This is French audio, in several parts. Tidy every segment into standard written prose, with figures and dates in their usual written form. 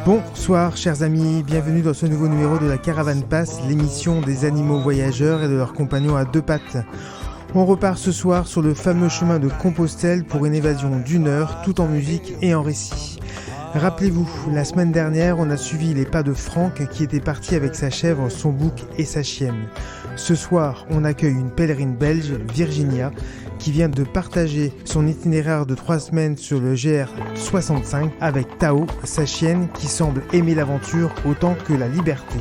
Bonsoir chers amis, bienvenue dans ce nouveau numéro de la Caravane Passe, l'émission des animaux voyageurs et de leurs compagnons à deux pattes. On repart ce soir sur le fameux chemin de Compostelle pour une évasion d'une heure, tout en musique et en récit. Rappelez-vous, la semaine dernière, on a suivi les pas de Franck qui était parti avec sa chèvre, son bouc et sa chienne. Ce soir, on accueille une pèlerine belge, Virginia, qui vient de partager son itinéraire de 3 semaines sur le GR65 avec Tao, sa chienne, qui semble aimer l'aventure autant que la liberté.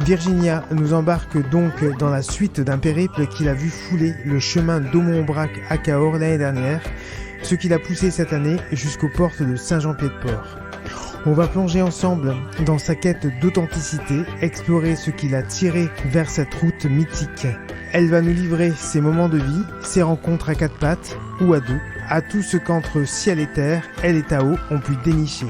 Virginia nous embarque donc dans la suite d'un périple qu'il a vu fouler le chemin d'Aumont-Aubrac à Cahors l'année dernière, ce qui l'a poussé cette année jusqu'aux portes de Saint-Jean-Pied-de-Port. On va plonger ensemble dans sa quête d'authenticité, explorer ce qui l'a tiré vers cette route mythique. Elle va nous livrer ses moments de vie, ses rencontres à 4 pattes ou à 2, à tout ce qu'entre ciel et terre, elle et Tao ont pu dénicher.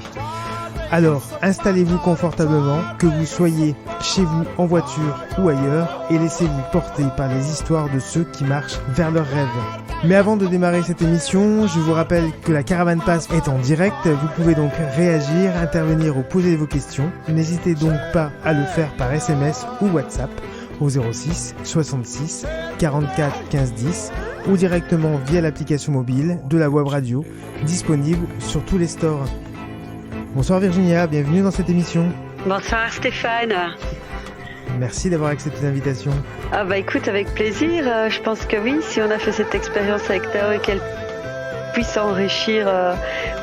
Alors, installez-vous confortablement, que vous soyez chez vous, en voiture ou ailleurs, et laissez-vous porter par les histoires de ceux qui marchent vers leurs rêves. Mais avant de démarrer cette émission, je vous rappelle que la Caravane Passe est en direct, vous pouvez donc réagir, intervenir ou poser vos questions. N'hésitez donc pas à le faire par SMS ou WhatsApp au 06 66 44 15 10 ou directement via l'application mobile de la web radio, disponible sur tous les stores. Bonsoir Virginia, bienvenue dans cette émission. Bonsoir Stéphane. Merci d'avoir accepté l'invitation. Ah bah écoute, avec plaisir. Je pense que oui, si on a fait cette expérience avec Tao et qu'elle puisse enrichir,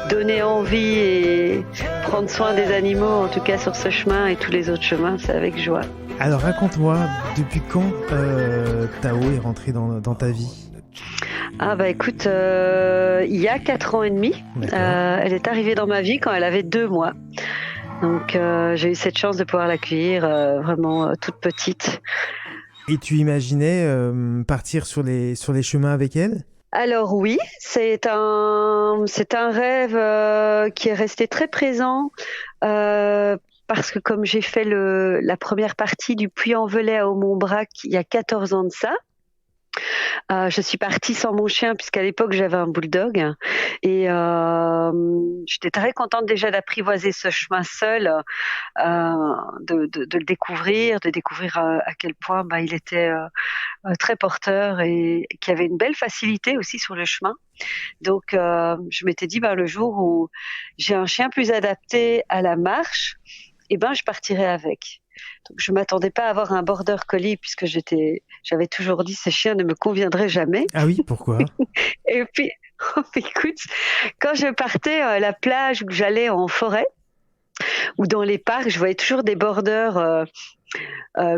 donner envie et prendre soin des animaux, en tout cas sur ce chemin et tous les autres chemins, c'est avec joie. Alors raconte-moi, depuis quand Tao est rentrée dans ta vie ? Ah bah écoute, il y a 4 ans et demi, elle est arrivée dans ma vie quand elle avait 2 mois. Donc j'ai eu cette chance de pouvoir l'accueillir vraiment toute petite. Et tu imaginais partir sur les chemins avec elle ? Alors oui, c'est un rêve qui est resté très présent parce que comme j'ai fait la première partie du Puy-en-Velay à Aumont-Aubrac il y a 14 ans de ça, je suis partie sans mon chien puisqu'à l'époque j'avais un bulldog et j'étais très contente déjà d'apprivoiser ce chemin seul, de le découvrir, à quel point il était très porteur et qu'il y avait une belle facilité aussi sur le chemin. Donc je m'étais dit le jour où j'ai un chien plus adapté à la marche, je partirai avec. Donc, je m'attendais pas à avoir un border collie puisque j'avais toujours dit ces chiens ne me conviendraient jamais. Ah oui, pourquoi ? Et puis, écoute, quand je partais à la plage ou que j'allais en forêt ou dans les parcs, je voyais toujours des borders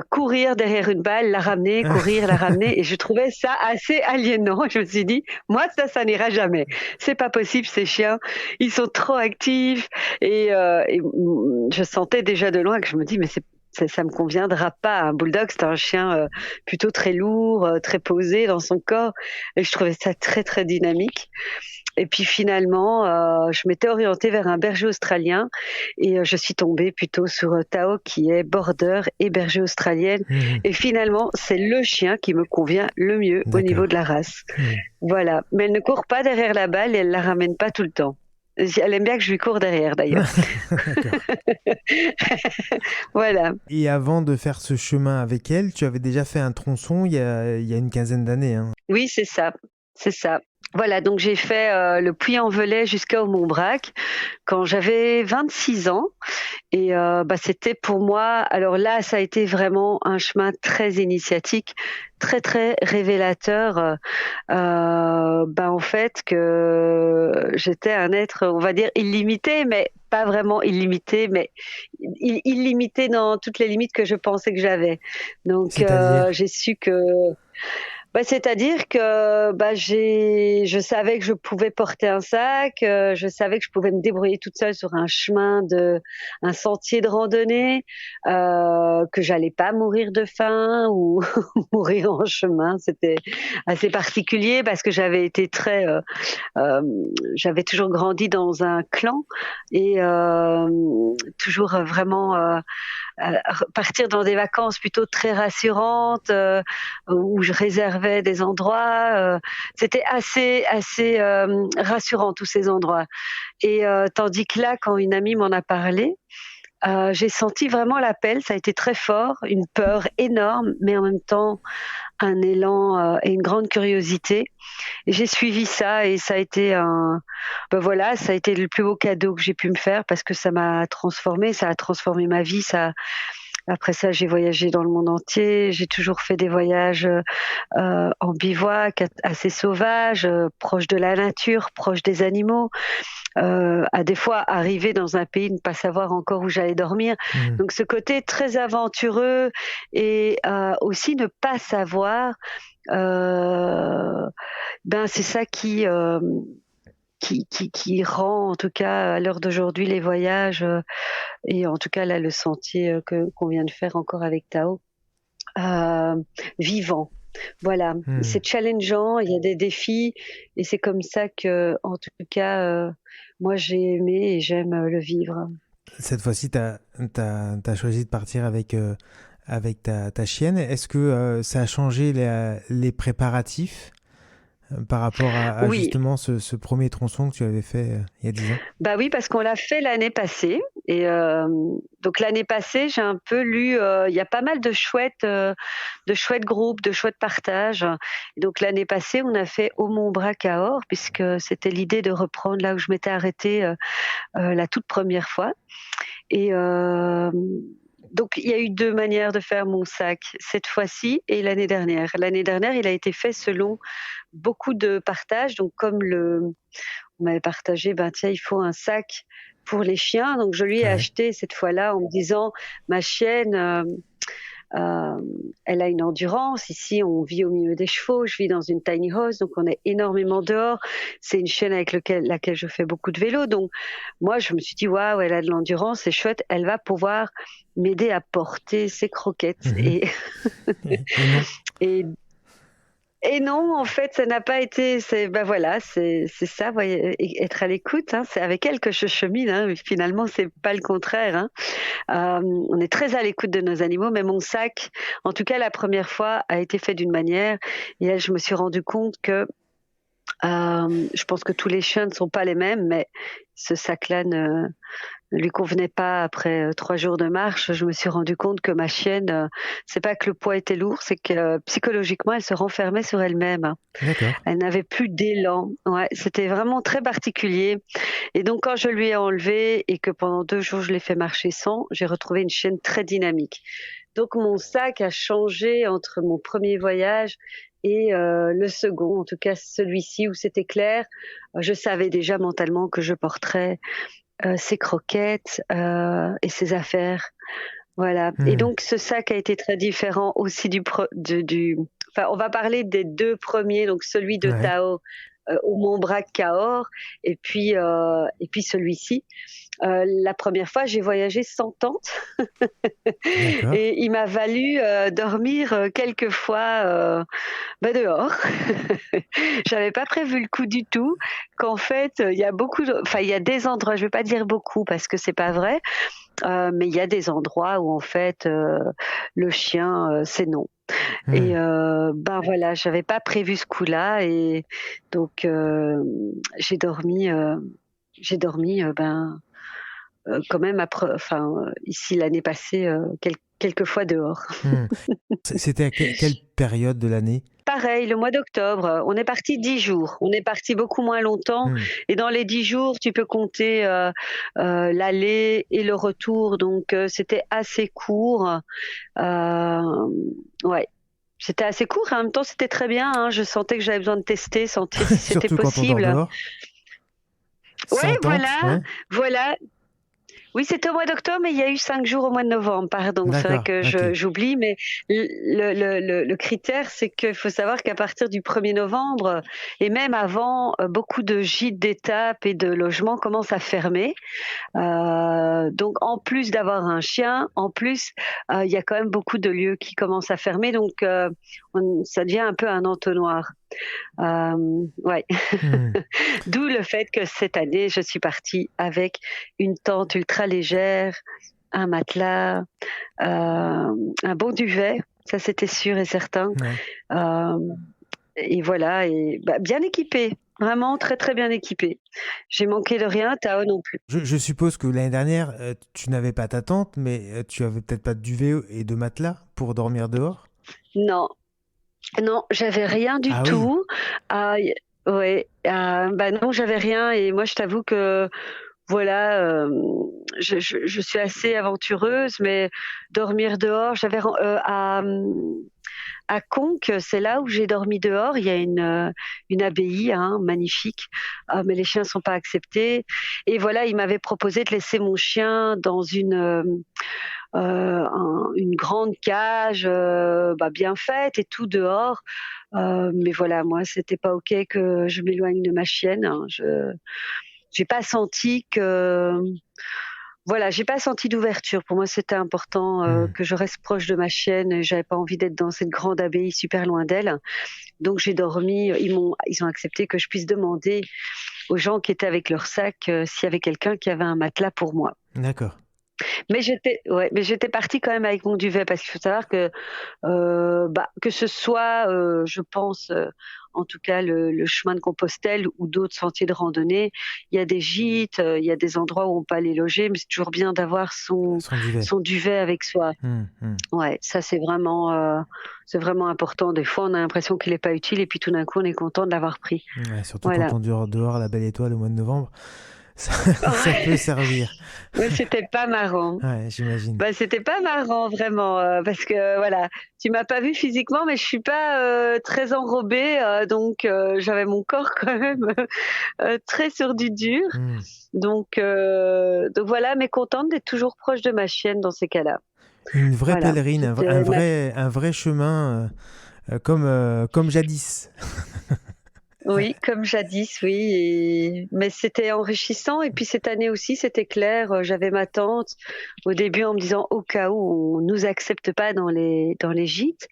courir derrière une balle, la ramener, courir, la ramener, et je trouvais ça assez aliénant. Je me suis dit, moi ça n'ira jamais. C'est pas possible, ces chiens, ils sont trop actifs, et je sentais déjà de loin que je me dis, mais ça me conviendra pas. Un bulldog, c'est un chien plutôt très lourd, très posé dans son corps, et je trouvais ça très très dynamique. Et puis finalement, je m'étais orientée vers un berger australien et je suis tombée plutôt sur Tao qui est border et berger australienne. Et finalement, c'est le chien qui me convient le mieux au niveau de la race. Voilà. Mais elle ne court pas derrière la balle et elle la ramène pas tout le temps. Elle aime bien que je lui cours derrière d'ailleurs. Voilà. Et avant de faire ce chemin avec elle, tu avais déjà fait un tronçon il y a une quinzaine d'années. Hein. Oui, c'est ça. C'est ça. Voilà, donc j'ai fait le Puy-en-Velay jusqu'à Aumont-Aubrac quand j'avais 26 ans. Et c'était pour moi, alors là, ça a été vraiment un chemin très initiatique, très très révélateur. En fait, que j'étais un être, on va dire, illimité, mais pas vraiment illimité, mais illimité dans toutes les limites que je pensais que j'avais. Donc j'ai su que... c'est-à-dire que je savais que je pouvais porter un sac, je savais que je pouvais me débrouiller toute seule sur un sentier de randonnée, que j'allais pas mourir de faim ou mourir en chemin. C'était assez particulier parce que j'avais toujours grandi dans un clan et toujours vraiment partir dans des vacances plutôt très rassurantes où je réservais réservait des endroits. C'était assez rassurant, tous ces endroits. Et tandis que là, quand une amie m'en a parlé, j'ai senti vraiment l'appel. Ça a été très fort, une peur énorme, mais en même temps un élan et une grande curiosité. Et j'ai suivi ça et ça a été ça a été le plus beau cadeau que j'ai pu me faire parce que ça m'a transformée, ça a transformé ma vie. Après ça, j'ai voyagé dans le monde entier. J'ai toujours fait des voyages en bivouac, assez sauvages, proches de la nature, proches des animaux. À des fois arriver dans un pays, ne pas savoir encore où j'allais dormir. Donc ce côté très aventureux et aussi ne pas savoir, c'est ça qui rend, en tout cas à l'heure d'aujourd'hui, les voyages et en tout cas là le sentier qu'on vient de faire encore avec Tao, vivant. Voilà, c'est challengeant, il y a des défis et c'est comme ça que, en tout cas, moi j'ai aimé et j'aime le vivre. Cette fois-ci, tu as choisi de partir avec ta chienne. Est-ce que ça a changé les préparatifs par rapport à Oui. justement ce premier tronçon que tu avais fait il y a 10 ans? Bah oui, parce qu'on l'a fait l'année passée. Et donc l'année passée, j'ai un peu lu, il y a pas mal de chouettes groupes, de chouettes partages. Et donc l'année passée, on a fait Au Mont Bras Cahors, puisque c'était l'idée de reprendre là où je m'étais arrêtée la toute première fois. Et donc il y a eu 2 manières de faire mon sac, cette fois-ci et l'année dernière. L'année dernière, il a été fait selon beaucoup de partages. Donc comme on m'avait partagé, tiens, il faut un sac pour les chiens. Donc je lui ai acheté cette fois-là en me disant, ma chienne, elle a une endurance. Ici, on vit au milieu des chevaux. Je vis dans une tiny house, donc on est énormément dehors. C'est une chienne avec laquelle je fais beaucoup de vélo. Donc moi, je me suis dit, waouh, elle a de l'endurance, c'est chouette. Elle va pouvoir m'aider à porter ses croquettes. Et non, en fait, ça n'a pas été. C'est ça. Voyez, être à l'écoute. C'est avec elle que je chemine. Mais finalement, c'est pas le contraire. On est très à l'écoute de nos animaux, mais mon sac, en tout cas la première fois, a été fait d'une manière. Et là, je me suis rendu compte que je pense que tous les chiens ne sont pas les mêmes, mais ce sac-là ne lui convenait pas. Après 3 jours de marche, je me suis rendu compte que ma chienne, c'est pas que le poids était lourd, c'est que psychologiquement, elle se renfermait sur elle-même. D'accord. Elle n'avait plus d'élan. Ouais, c'était vraiment très particulier. Et donc, quand je lui ai enlevé et que pendant 2 jours, je l'ai fait marcher sans, j'ai retrouvé une chienne très dynamique. Donc, mon sac a changé entre mon premier voyage et le second, en tout cas celui-ci où c'était clair. Je savais déjà mentalement que je porterais ses croquettes et ses affaires. Voilà. Et donc ce sac a été très différent aussi on va parler des 2 premiers, donc celui de Tao au Mont Bras Cahors et puis celui-ci. La première fois, j'ai voyagé sans tente et il m'a valu dormir quelques fois dehors. J'avais pas prévu le coup du tout. Qu'en fait, il y a des endroits, je vais pas dire beaucoup parce que c'est pas vrai, mais il y a des endroits où en fait le chien c'est non. Et j'avais pas prévu ce coup-là et donc j'ai dormi quand même ici l'année passée quelques fois dehors. C'était à quelle période de l'année? Pareil, le mois d'octobre, on est parti 10 jours. On est parti beaucoup moins longtemps. Et dans les 10 jours, tu peux compter l'aller et le retour. Donc, c'était assez court. C'était assez court et en même temps, c'était très bien. Je sentais que j'avais besoin de tester, sentir si c'était possible. Quand on dort dehors. Voilà. Oui, c'était au mois d'octobre, mais il y a eu 5 jours au mois de novembre, pardon. C'est vrai que j'oublie, mais le critère, c'est qu'il faut savoir qu'à partir du 1er novembre, et même avant, beaucoup de gîtes d'étape et de logements commencent à fermer. Donc, en plus d'avoir un chien, il y a quand même beaucoup de lieux qui commencent à fermer. Donc, ça devient un peu un entonnoir. D'où le fait que cette année, je suis partie avec une tente ultra légère, un matelas, un bon duvet, ça c'était sûr et certain. et voilà, et bien équipé, vraiment très très bien équipé. J'ai manqué de rien, Tao non plus. Je suppose que l'année dernière, tu n'avais pas ta tente, mais tu avais peut-être pas de duvet et de matelas pour dormir dehors? Non, non, j'avais rien du Ah oui. tout. Ouais, non, j'avais rien, et moi je t'avoue que voilà, je suis assez aventureuse, mais dormir dehors, à Conques, c'est là où j'ai dormi dehors. Il y a une abbaye, hein, magnifique, mais les chiens sont pas acceptés. Et voilà, il m'avait proposé de laisser mon chien dans une grande cage, bien faite et tout dehors. Mais voilà, moi, c'était pas OK que je m'éloigne de ma chienne, hein. J'ai pas senti que voilà, j'ai pas senti d'ouverture. Pour moi, c'était important, Hmm. que je reste proche de ma chienne, et j'avais pas envie d'être dans cette grande abbaye super loin d'elle. Donc j'ai dormi, ils ont accepté que je puisse demander aux gens qui étaient avec leur sac, s'il y avait quelqu'un qui avait un matelas pour moi. D'accord. Mais j'étais partie quand même avec mon duvet, parce qu'il faut savoir que ce soit, je pense, en tout cas le chemin de Compostelle ou d'autres sentiers de randonnée, il y a des gîtes, il y a des endroits où on peut aller loger, mais c'est toujours bien d'avoir son Sans duvet. son duvet avec soi. Hmm, hmm. Ouais, ça c'est vraiment important. Des fois, on a l'impression qu'il est pas utile, et puis tout d'un coup, on est content de l'avoir pris. Ouais, surtout quand Voilà. on dort dehors la belle étoile au mois de novembre, ça, ça peut Ouais, servir. mais c'était pas marrant. Ouais, j'imagine. C'était pas marrant vraiment, parce que voilà, tu m'as pas vue physiquement, mais je suis pas, très enrobée, donc j'avais mon corps quand même, très sur du dur. Hmm. Donc voilà, mais contente d'être toujours proche de ma chienne dans ces cas-là. Une vraie Voilà, pèlerine, c'était ma un vrai chemin comme jadis. oui, comme jadis, oui, mais c'était enrichissant, et puis cette année aussi, c'était clair, j'avais ma tante au début en me disant: «Au cas où on nous accepte pas dans les gîtes».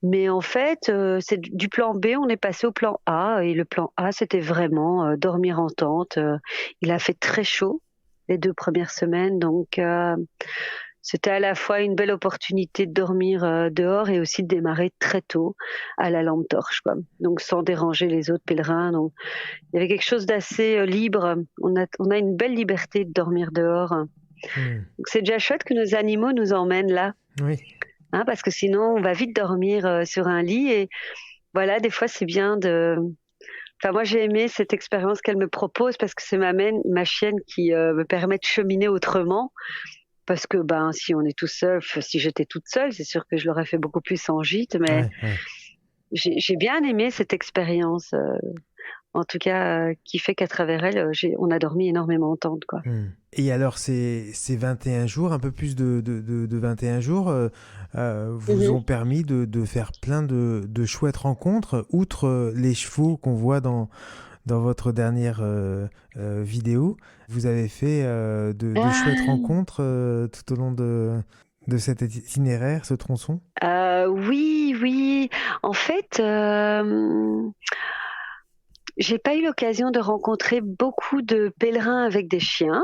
Mais en fait, c'est du plan B, on est passé au plan A, et le plan A, c'était vraiment, dormir en tente. Il a fait très chaud les 2 premières semaines, donc c'était à la fois une belle opportunité de dormir, dehors, et aussi de démarrer très tôt à la lampe torche, quoi. Donc sans déranger les autres pèlerins, donc il y avait quelque chose d'assez, libre. On a une belle liberté de dormir dehors. Hmm. Donc c'est déjà chouette que nos animaux nous emmènent là, Oui. hein, parce que sinon on va vite dormir, sur un lit, et voilà, des fois c'est bien de enfin moi j'ai aimé cette expérience qu'elle me propose, parce que c'est ma chienne qui, me permet de cheminer autrement. Parce que, si on est tout seul, si j'étais toute seule, c'est sûr que je l'aurais fait beaucoup plus en gîte, mais Ouais, ouais. j'ai bien aimé cette expérience, en tout cas, qui fait qu'à travers elle, on a dormi énormément en tente, quoi. Hmm. Et alors, ces 21 jours, un peu plus de 21 jours, vous Mmh. ont permis de faire plein de chouettes rencontres, outre les chevaux qu'on voit dans votre dernière vidéo. Vous avez fait de chouettes Ah! rencontres tout au long de cet itinéraire, ce tronçon? Oui, oui. En fait, j'ai pas eu l'occasion de rencontrer beaucoup de pèlerins avec des chiens.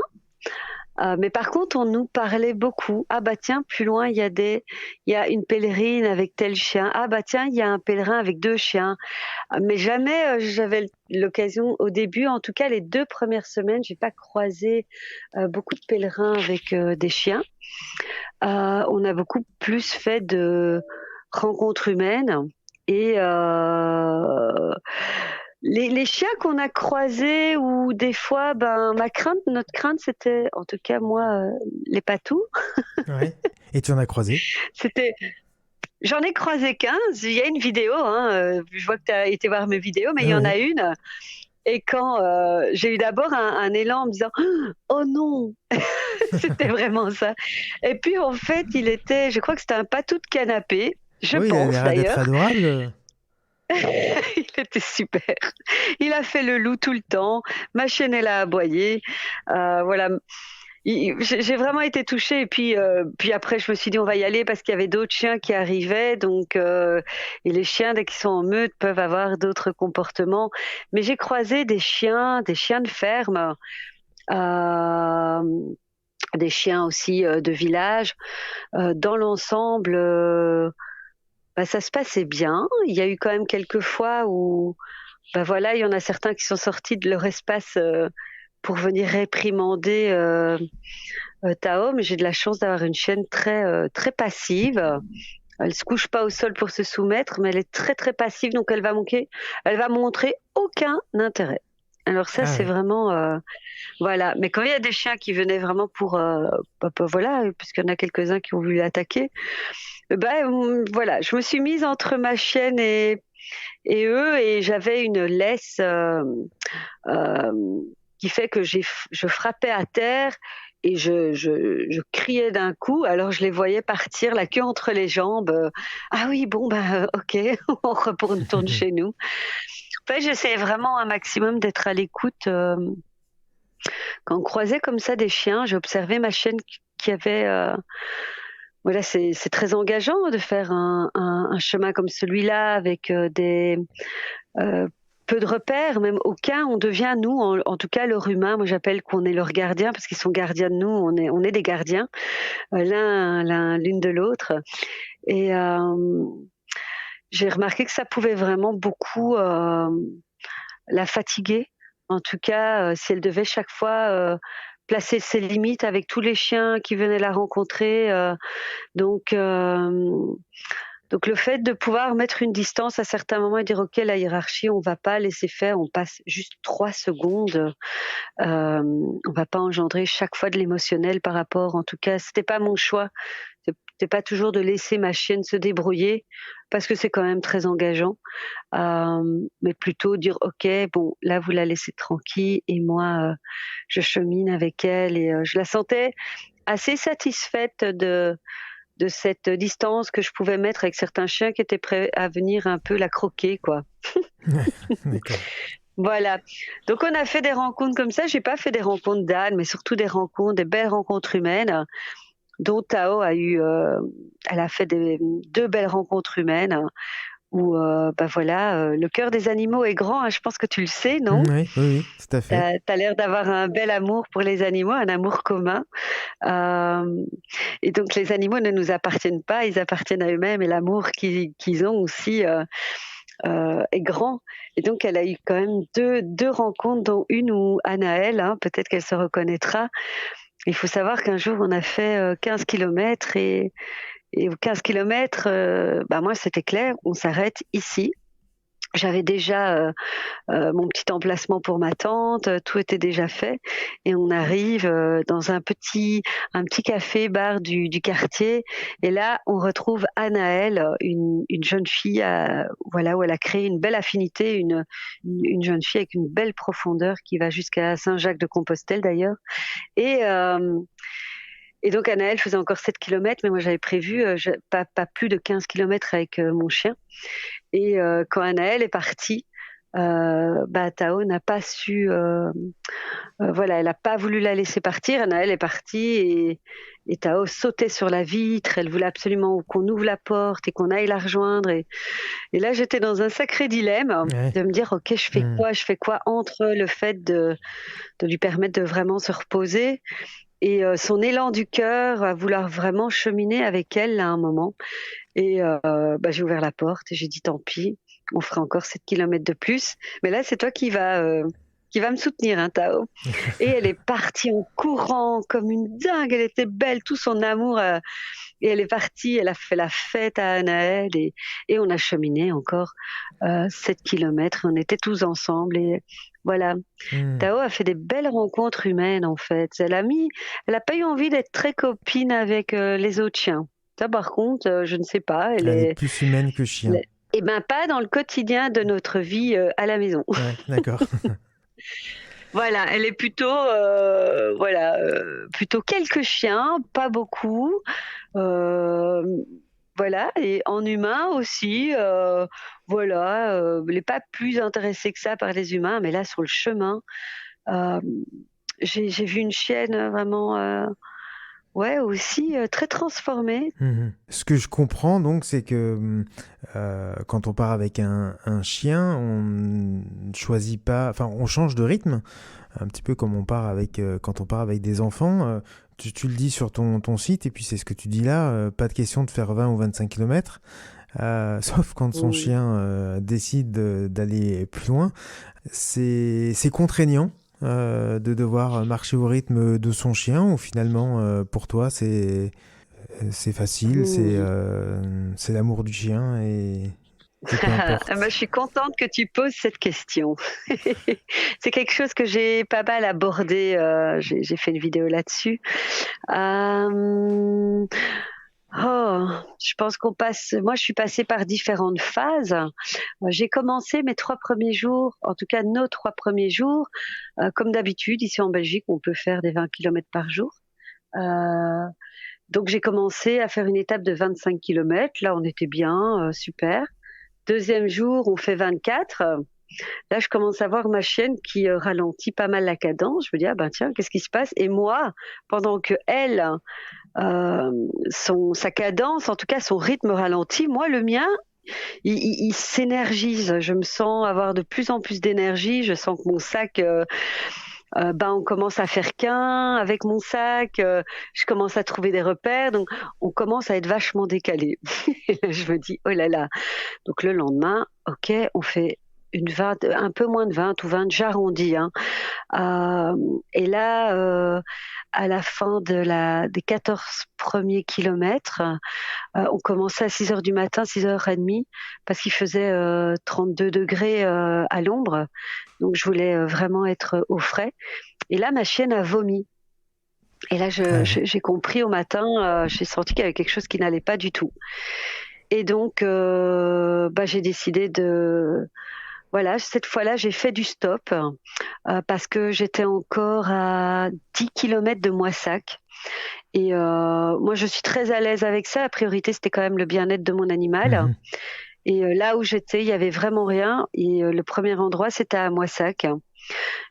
Mais par contre, on nous parlait beaucoup. «Ah bah tiens, plus loin, il y a une pèlerine avec tel chien. Ah bah tiens, il y a un pèlerin avec 2 chiens». Mais jamais, j'avais l'occasion au début, en tout cas les 2 premières semaines, j'ai pas croisé, beaucoup de pèlerins avec, des chiens. On a beaucoup plus fait de rencontres humaines, et les chiens qu'on a croisés, ou des fois, notre crainte, c'était, en tout cas moi, les patous. Ouais. Et tu en as croisé? C'était J'en ai croisé 15. Il y a une vidéo, hein, je vois que tu as été voir mes vidéos, mais il y en Oui. a une, et quand, j'ai eu d'abord un élan en me disant: «Oh non!» C'était vraiment ça, et puis en fait, je crois que c'était un patou de canapé, je Oui, il a pense l'air d'être d'ailleurs. adorable. Il était super. Il a fait le loup tout le temps. Ma chienne, elle a aboyé. Voilà. J'ai vraiment été touchée, et puis après je me suis dit: «On va y aller», parce qu'il y avait d'autres chiens qui arrivaient, donc et les chiens, dès qu'ils sont en meute, peuvent avoir d'autres comportements. Mais j'ai croisé des chiens de ferme, hem, des chiens aussi, de village. Dans l'ensemble, ça se passait bien. Il y a eu quand même quelques fois où, voilà, il y en a certains qui sont sortis de leur espace pour venir réprimander Tao, mais j'ai de la chance d'avoir une chienne très passive. Elle se couche pas au sol pour se soumettre, mais elle est très très passive, donc elle va montrer aucun intérêt. Alors ça, Ah c'est ouais. vraiment voilà. Mais quand il y a des chiens qui venaient vraiment pour voilà, puisqu'il y en a quelques-uns qui ont voulu l'attaquer, voilà, je me suis mise entre ma chienne et eux, et j'avais une laisse qui fait que je frappais à terre et je criais d'un coup, alors je les voyais partir la queue entre les jambes. Ah oui, bon, ok, on retourne chez nous. En fait, j'essayais vraiment un maximum d'être à l'écoute. Quand on croisait comme ça des chiens, j'ai observé ma chienne qui avait... voilà, c'est très engageant de faire un chemin comme celui-là avec peu de repères, même aucun. On devient, nous, en tout cas, leur humain. Moi, j'appelle qu'on est leur gardien parce qu'ils sont gardiens de nous. On est des gardiens, l'une de l'autre. Et j'ai remarqué que ça pouvait vraiment beaucoup la fatiguer. En tout cas, si elle devait chaque fois placer ses limites avec tous les chiens qui venaient la rencontrer. Donc, le fait de pouvoir mettre une distance à certains moments et dire ok, la hiérarchie, on va pas laisser faire, on passe juste 3 secondes, on va pas engendrer chaque fois de l'émotionnel par rapport. En tout cas, c'était pas mon choix. C'était pas toujours de laisser ma chienne se débrouiller parce que c'est quand même très engageant, mais plutôt dire ok, bon là vous la laissez tranquille et moi je chemine avec elle, et je la sentais assez satisfaite de cette distance que je pouvais mettre avec certains chiens qui étaient prêts à venir un peu la croquer, quoi. D'accord. Voilà. Donc on a fait des rencontres comme ça. J'ai pas fait des rencontres d'ânes, mais surtout des belles rencontres humaines, dont Tao elle a fait 2 belles rencontres humaines où, voilà, le cœur des animaux est grand, hein, je pense que tu le sais, non? Oui, oui, oui, tout à fait. Tu as l'air d'avoir un bel amour pour les animaux, un amour commun. Hem Et donc les animaux ne nous appartiennent pas, ils appartiennent à eux-mêmes, et l'amour qu'ils ont aussi est grand. Et donc elle a eu quand même deux rencontres, dont une où Anaëlle, hein, peut-être qu'elle se reconnaîtra. Il faut savoir qu'un jour on a fait 15 kilomètres, et aux 15 kilomètres, moi c'était clair, on s'arrête ici. J'avais déjà mon petit emplacement pour ma tente, tout était déjà fait, et on arrive dans un petit café-bar du quartier, et là on retrouve Anaëlle, une jeune fille, voilà, où elle a créé une belle affinité, une jeune fille avec une belle profondeur qui va jusqu'à Saint-Jacques-de-Compostelle d'ailleurs. Et donc Anaëlle faisait encore 7 kilomètres, mais moi j'avais prévu pas plus de 15 kilomètres avec mon chien. Et quand Anaëlle est partie, Tao n'a pas su, voilà, elle n'a pas voulu la laisser partir. Anaëlle est partie, et Tao sautait sur la vitre. Elle voulait absolument qu'on ouvre la porte et qu'on aille la rejoindre. Et là, j'étais dans un sacré dilemme, Ouais. de me dire ok, je fais quoi entre le fait de lui permettre de vraiment se reposer et son élan du cœur à vouloir vraiment cheminer avec elle à un moment. Et j'ai ouvert la porte et j'ai dit tant pis, on fera encore 7 kilomètres de plus. Mais là, c'est toi qui va me soutenir, hein, Tao. Et elle est partie en courant comme une dingue. Elle était belle, tout son amour. Et elle est partie, elle a fait la fête à Anaëlle, et on a cheminé encore 7 kilomètres. On était tous ensemble, et voilà. Tao a fait des belles rencontres humaines, en fait. Elle a pas eu envie d'être très copine avec les autres chiens. Ça, par contre, je ne sais pas. Elle est plus humaine que chien. Eh ben, pas dans le quotidien de notre vie à la maison. Ouais, d'accord. Voilà, elle est plutôt, plutôt quelques chiens, pas beaucoup. Voilà, et en humain aussi, elle n'est pas plus intéressée que ça par les humains, mais là, sur le chemin, j'ai vu une chienne vraiment, aussi très transformée. Ce que je comprends donc, c'est que quand on part avec un chien, on ne choisit pas, enfin on change de rythme, un petit peu comme on part quand on part avec des enfants. Tu le dis sur ton site, et puis c'est ce que tu dis là, pas de question de faire 20 ou 25 km. sauf quand son Mm. chien décide d'aller plus loin. C'est contraignant de devoir marcher au rythme de son chien, ou finalement, pour toi, c'est facile, Mm. c'est l'amour du chien et peu importe. Je suis contente que tu poses cette question. C'est quelque chose que j'ai pas mal abordé. J'ai fait une vidéo là-dessus. Euh, je pense qu'on passe. Moi, je suis passée par différentes phases. J'ai commencé mes 3 premiers jours, en tout cas nos 3 premiers jours, comme d'habitude. Ici en Belgique, on peut faire des 20 kilomètres par jour. Euh, donc j'ai commencé à faire une étape de 25 kilomètres. Là, on était bien, super. Deuxième jour, on fait 24. Là, je commence à voir ma chienne qui ralentit pas mal la cadence. Je me dis, ah ben tiens, qu'est-ce qui se passe? Et moi, pendant que elle, sa cadence, en tout cas son rythme ralentit, moi, le mien, il s'énergise. Je me sens avoir de plus en plus d'énergie. Je sens que mon sac, on commence à faire qu'un avec mon sac. Je commence à trouver des repères. Donc, on commence à être vachement décalé. Et là, je me dis, oh là là. Donc, le lendemain, OK, on fait un peu moins de 20 ou 20, j'arrondis. Hein. Et là, à la fin des 14 premiers kilomètres, on commençait à 6 heures du matin, 6h30, parce qu'il faisait 32 degrés à l'ombre. Donc, je voulais vraiment être au frais. Et là, ma chienne a vomi. Et là, Ouais. j'ai compris au matin, j'ai senti qu'il y avait quelque chose qui n'allait pas du tout. Et donc, j'ai décidé de... Voilà, cette fois-là, j'ai fait du stop parce que j'étais encore à 10 kilomètres de Moissac. Et moi, je suis très à l'aise avec ça. La priorité, c'était quand même le bien-être de mon animal. Mhm. Et là où j'étais, il y avait vraiment rien. Et le premier endroit, c'était à Moissac.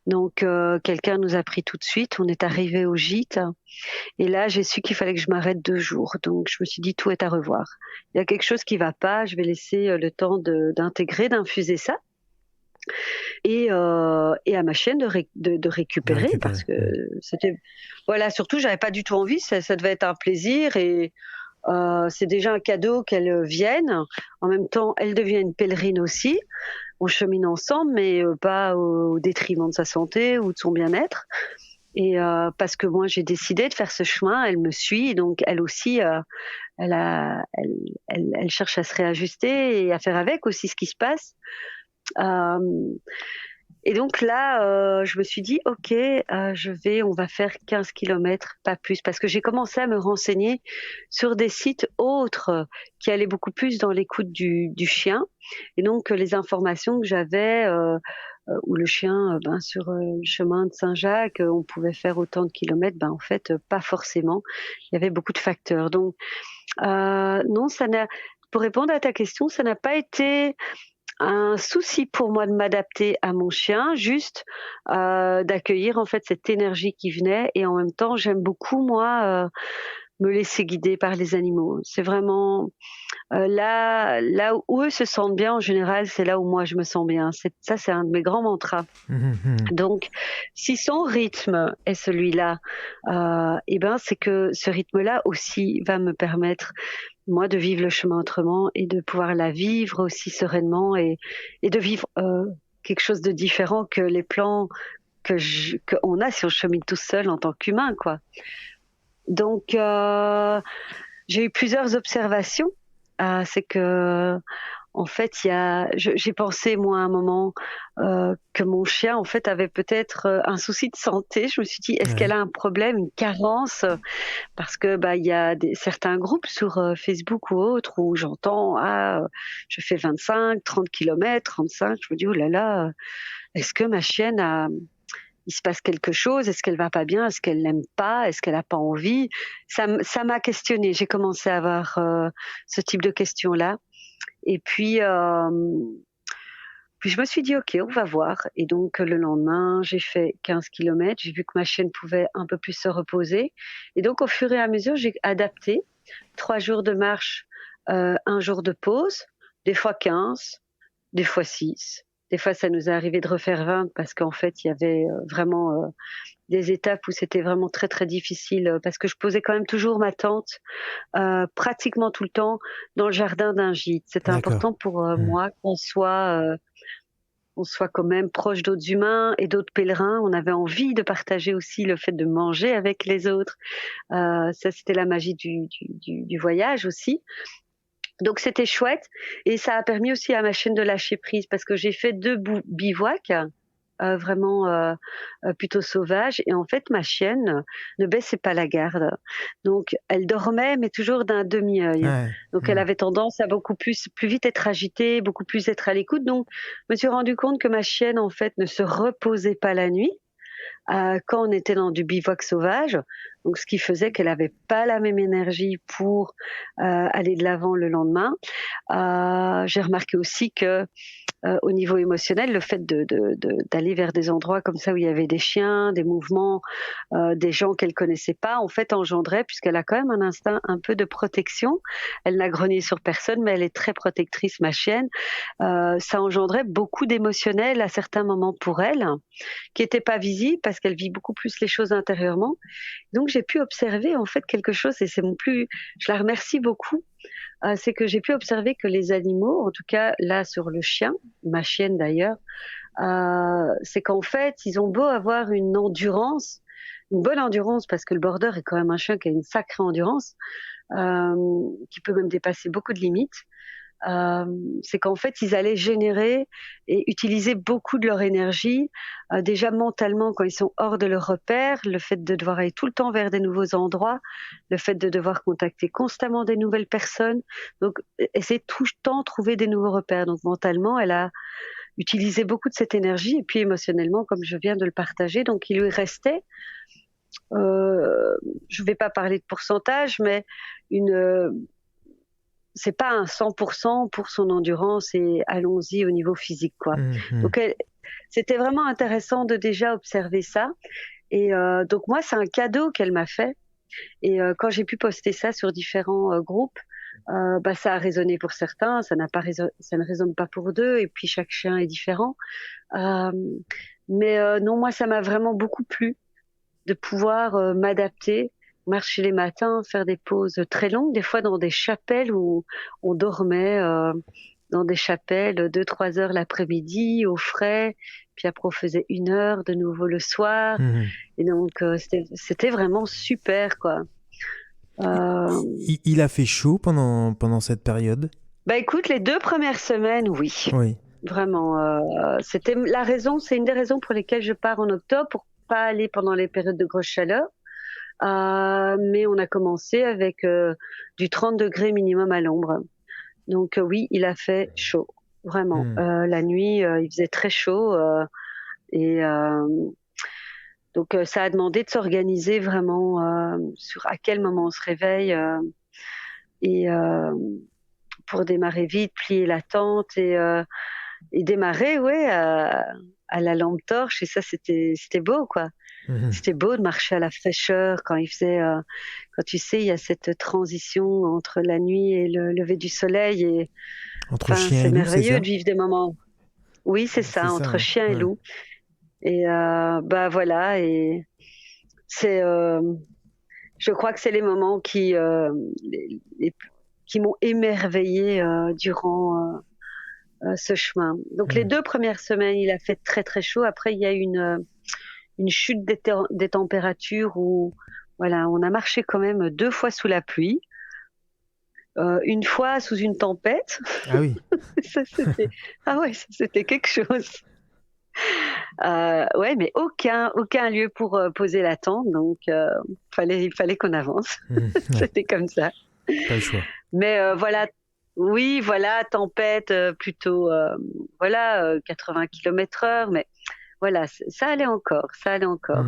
Donc, quelqu'un nous a pris tout de suite. On est arrivé au gîte. Et là, j'ai su qu'il fallait que je m'arrête 2 jours. Donc, je me suis dit, tout est à revoir. Il y a quelque chose qui va pas. Je vais laisser le temps d'intégrer, d'infuser ça. Et à ma chienne de De récupérer récupérer. parce que c'était voilà, surtout j'avais pas du tout envie, ça devait être un plaisir. Et c'est déjà un cadeau qu'elle vienne. En même temps, elle devient une pèlerine aussi. On chemine ensemble, mais pas au détriment de sa santé ou de son bien-être. Et parce que moi j'ai décidé de faire ce chemin, elle me suit, donc elle aussi, elle cherche à se réajuster et à faire avec aussi ce qui se passe. Euh, Et donc là, je me suis dit, OK, on va faire 15 kilomètres, pas plus, parce que j'ai commencé à me renseigner sur des sites autres qui allaient beaucoup plus dans l'écoute du chien. Et donc, les informations que j'avais, où le chien, sur le chemin de Saint-Jacques, on pouvait faire autant de kilomètres, en fait, pas forcément. Il y avait beaucoup de facteurs. Donc, non, pour répondre à ta question, ça n'a pas été un souci pour moi de m'adapter à mon chien, juste d'accueillir en fait cette énergie qui venait. Et en même temps, j'aime beaucoup moi me laisser guider par les animaux. C'est vraiment là où eux se sentent bien en général, c'est là où moi je me sens bien. C'est un de mes grands mantras. Mhm. Donc, si son rythme est celui-là, c'est que ce rythme-là aussi va me permettre moi de vivre le chemin autrement et de pouvoir la vivre aussi sereinement et de vivre quelque chose de différent que les plans qu'on a si on chemine tout seul en tant qu'humain, quoi. Donc, j'ai eu plusieurs observations. C'est que en fait, j'ai pensé moi à un moment que mon chien en fait avait peut-être un souci de santé. Je me suis dit, est-ce qu'elle Ouais. a un problème, une carence? Parce que il y a certains groupes sur Facebook ou autres où j'entends je fais 25, 30 kilomètres, 35. Je me dis, oh là là, est-ce que ma chienne il se passe quelque chose? Est-ce qu'elle va pas bien? Est-ce qu'elle l'aime pas? Est-ce qu'elle a pas envie? Ça m'a questionnée. J'ai commencé à avoir ce type de questions-là. Et puis je me suis dit, OK, on va voir. Et donc, le lendemain, j'ai fait 15 kilomètres. J'ai vu que ma chienne pouvait un peu plus se reposer. Et donc, au fur et à mesure, j'ai adapté 3 jours de marche, 1 jour de pause, des fois 15, des fois 6. Des fois, ça nous est arrivé de refaire 20 parce qu'en fait, il y avait vraiment des étapes où c'était vraiment très, très difficile parce que je posais quand même toujours ma tente pratiquement tout le temps dans le jardin d'un gîte. C'était D'accord. important pour moi on soit quand même proche d'autres humains et d'autres pèlerins. On avait envie de partager aussi le fait de manger avec les autres. Ça, c'était la magie du voyage aussi. Donc c'était chouette et ça a permis aussi à ma chienne de lâcher prise parce que j'ai fait 2 bivouacs, vraiment, plutôt sauvages et en fait ma chienne ne baissait pas la garde. Donc elle dormait mais toujours d'un demi-œil. Ouais. Donc elle avait tendance à beaucoup plus vite être agitée, beaucoup plus être à l'écoute. Donc je me suis rendu compte que ma chienne en fait ne se reposait pas la nuit, quand on était dans du bivouac sauvage. Donc, ce qui faisait qu'elle avait pas la même énergie pour aller de l'avant le lendemain. J'ai remarqué aussi que au niveau émotionnel, le fait d'aller vers des endroits comme ça où il y avait des chiens, des mouvements, des gens qu'elle connaissait pas, en fait, engendrait, puisqu'elle a quand même un instinct un peu de protection. Elle n'a grogné sur personne, mais elle est très protectrice, ma chienne. Ça engendrait beaucoup d'émotionnel à certains moments pour elle, qui n'était pas visible parce qu'elle vit beaucoup plus les choses intérieurement. Donc j'ai pu observer en fait quelque chose et c'est mon plus, je la remercie beaucoup. C'est que j'ai pu observer que les animaux, en tout cas là sur le chien, ma chienne d'ailleurs, c'est qu'en fait ils ont beau avoir une endurance, une bonne endurance parce que le border est quand même un chien qui a une sacrée endurance, qui peut même dépasser beaucoup de limites. C'est qu'en fait, ils allaient générer et utiliser beaucoup de leur énergie, déjà mentalement quand ils sont hors de leur repère, le fait de devoir aller tout le temps vers des nouveaux endroits, le fait de devoir contacter constamment des nouvelles personnes, donc essayer tout le temps de trouver des nouveaux repères. Donc mentalement, elle a utilisé beaucoup de cette énergie et puis émotionnellement, comme je viens de le partager, donc il lui restait, je ne vais pas parler de pourcentage, mais c'est pas un 100% pour son endurance et allons-y au niveau physique, quoi. Donc c'était vraiment intéressant de déjà observer ça. Et donc moi, c'est un cadeau qu'elle m'a fait. Et quand j'ai pu poster ça sur différents groupes, ça a résonné pour certains, ça ne résonne pas pour deux. Et puis chaque chien est différent. Mais non, moi, ça m'a vraiment beaucoup plu de pouvoir m'adapter, marcher les matins, faire des pauses très longues, des fois dans des chapelles où on dormait, dans des chapelles 2-3 heures l'après-midi au frais, puis après on faisait 1 heure de nouveau le soir. Et donc c'était vraiment super, quoi. Il a fait chaud pendant cette période? Bah écoute, les 2 premières semaines, oui. Oui. Vraiment, c'était c'est une des raisons pour lesquelles je pars en octobre, pour pas aller pendant les périodes de grosse chaleur. Mais on a commencé avec du 30 degrés minimum à l'ombre. Donc oui, il a fait chaud, vraiment. La nuit, il faisait très chaud et donc ça a demandé de s'organiser vraiment sur à quel moment on se réveille et pour démarrer vite, plier la tente et démarrer, ouais, à la lampe torche. Et ça, c'était beau, quoi. C'était beau de marcher à la fraîcheur quand il faisait, quand tu sais, il y a cette transition entre la nuit et le lever du soleil et entre chien c'est et loup, c'est merveilleux ça? de vivre des moments. Oui, c'est ça, entre ouais. chien et loup. Et voilà, et c'est, je crois que c'est les moments qui m'ont émerveillée durant ce chemin. Donc les 2 premières semaines, il a fait très très chaud. Après, il y a eu une chute des températures où voilà, on a marché quand même 2 fois sous la pluie, 1 fois sous une tempête. Ah oui. Ça c'était ça c'était quelque chose. Ouais, mais aucun lieu pour poser la tente, donc il fallait qu'on avance. Ouais. C'était comme ça. Pas le choix. Mais voilà, oui, voilà, tempête plutôt 80 km/h, mais voilà, ça allait encore, ça allait encore.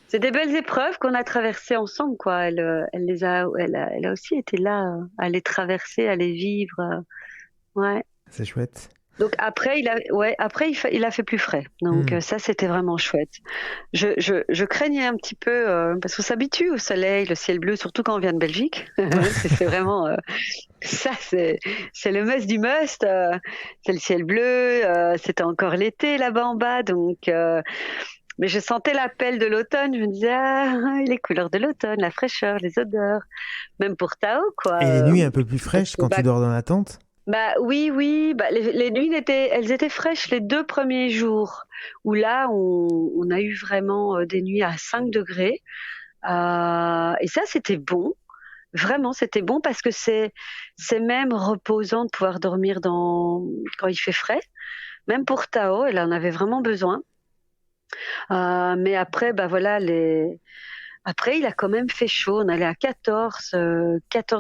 C'est des belles épreuves qu'on a traversées ensemble, quoi. Elle a aussi été là à les traverser, à les vivre. Ouais. C'est chouette. Donc après, il a fait plus frais. Donc Hmm. ça, c'était vraiment chouette. Je craignais un petit peu parce qu'on s'habitue au soleil, le ciel bleu, surtout quand on vient de Belgique. C'est vraiment ça, c'est le must du must. C'est le ciel bleu. C'était encore l'été là-bas en bas, donc. Mais je sentais l'appel de l'automne. Je me disais, ah, les couleurs de l'automne, la fraîcheur, les odeurs. Même pour Tao, quoi. Et les nuits un peu plus Parce fraîches que, quand tu dors dans la tente? bah oui, oui. Bah, les nuits elles étaient fraîches les 2 premiers jours. Où là, on a eu vraiment des nuits à 5 degrés. Et ça, c'était bon. Vraiment, c'était bon parce que c'est même reposant de pouvoir dormir quand il fait frais. Même pour Tao, elle en avait vraiment besoin. Mais après, bah voilà, après, il a quand même fait chaud. On allait à 14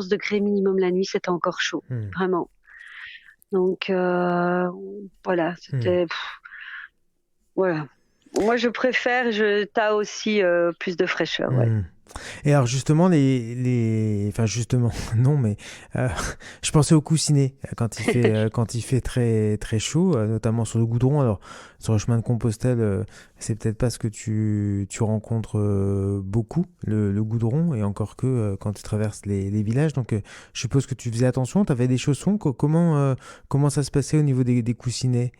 degrés minimum la nuit, c'était encore chaud, Hmm. vraiment. Donc voilà, Hmm. voilà. Moi, je préfère, t'as aussi plus de fraîcheur, ouais. Hmm. Et alors justement, enfin justement, non, mais euh, je pensais au coussinet quand il fait très très chaud, notamment sur le goudron. Alors sur le chemin de Compostelle, c'est peut-être pas ce que tu rencontres beaucoup, le goudron, et encore que quand tu traverses les villages. Donc je suppose que tu faisais attention. Tu avais des chaussons. Comment ça se passait au niveau des coussinets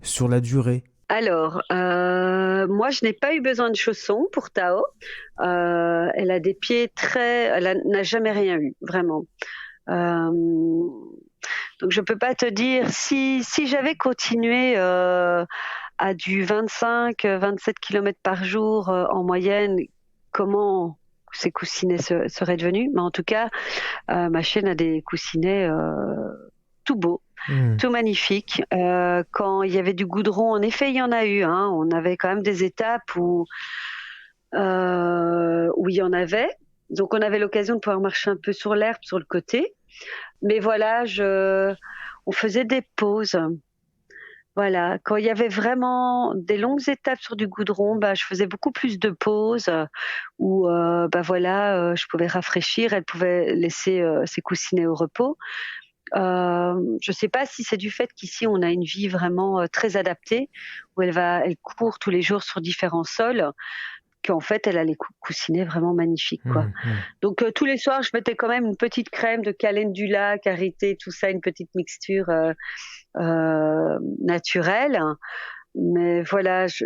sur la durée? Alors, moi, je n'ai pas eu besoin de chaussons pour Tao. Elle a des pieds elle n'a jamais rien eu, vraiment. Euh, donc, je peux pas te dire si j'avais continué à du 25-27 km par jour en moyenne, comment ces coussinets seraient devenus. Mais en tout cas, ma chienne a des coussinets tout beaux, Hmm. tout magnifiques. Quand il y avait du goudron, en effet, il y en a eu. Hein. On avait quand même des étapes où il y en avait. Donc, on avait l'occasion de pouvoir marcher un peu sur l'herbe, sur le côté. Mais voilà, on faisait des pauses. Voilà, quand il y avait vraiment des longues étapes sur du goudron, bah, je faisais beaucoup plus de pauses où bah voilà, je pouvais rafraîchir, elle pouvait laisser ses coussinets au repos. Je ne sais pas si c'est du fait qu'ici on a une vie vraiment très adaptée, où elle court tous les jours sur différents sols, qu'en fait elle a les coussinets vraiment magnifiques, quoi. Hmm. Hmm. Donc tous les soirs, je mettais quand même une petite crème de calendula, karité, tout ça, une petite mixture naturelle. Mais voilà, je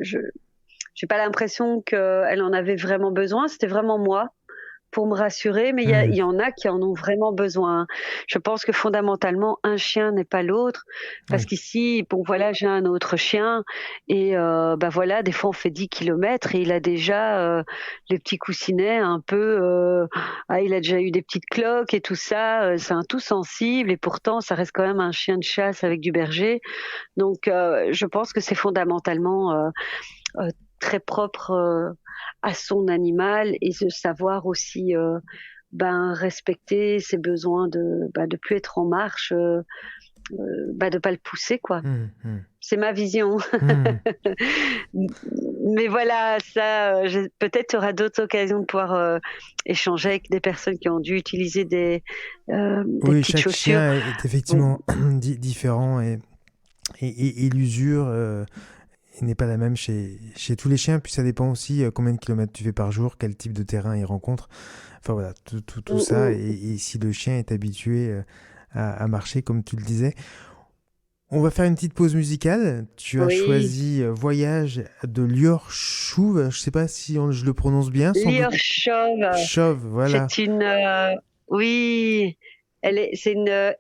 j'ai pas l'impression qu'elle en avait vraiment besoin. C'était vraiment moi pour me rassurer, mais il Hmm. y en a qui en ont vraiment besoin. Je pense que fondamentalement, un chien n'est pas l'autre, parce Oui. qu'ici, bon voilà, j'ai un autre chien et bah voilà, des fois on fait 10 kilomètres et il a déjà les petits coussinets un peu, il a déjà eu des petites cloques et tout ça. C'est un tout sensible et pourtant ça reste quand même un chien de chasse avec du berger. Donc je pense que c'est fondamentalement euh, très propre à son animal et de savoir aussi respecter ses besoins de plus être en marche, de pas le pousser, quoi. Hmm. Hmm. C'est ma vision. Hmm. Mais voilà, ça, peut-être tu auras d'autres occasions de pouvoir échanger avec des personnes qui ont dû utiliser des Oui, petites chaque chaussures. chien est Bon, effectivement différent et l'usure n'est pas la même chez tous les chiens. Puis ça dépend aussi combien de kilomètres tu fais par jour, quel type de terrain il rencontre. Enfin voilà, tout mm, ça. mm. Et si le chien est habitué à marcher, comme tu le disais. On va faire une petite pause musicale. Tu as Oui, choisi Voyage de Lior Chouve. Je sais pas si je le prononce bien, sans doute. Liorchov. Chauve, voilà. C'est oui, c'est une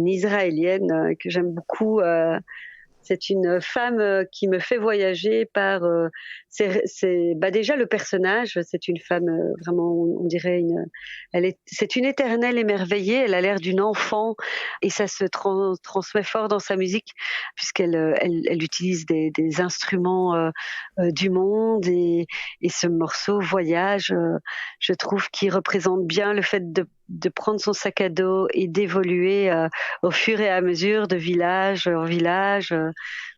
Israélienne que j'aime beaucoup. C'est une femme qui me fait voyager par. Déjà le personnage. C'est une femme vraiment, on dirait c'est une éternelle émerveillée. Elle a l'air d'une enfant et ça se transmet fort dans sa musique puisqu'elle elle utilise des instruments du monde et ce morceau Voyage, je trouve qu'il représente bien le fait de prendre son sac à dos et d'évoluer au fur et à mesure de village en village,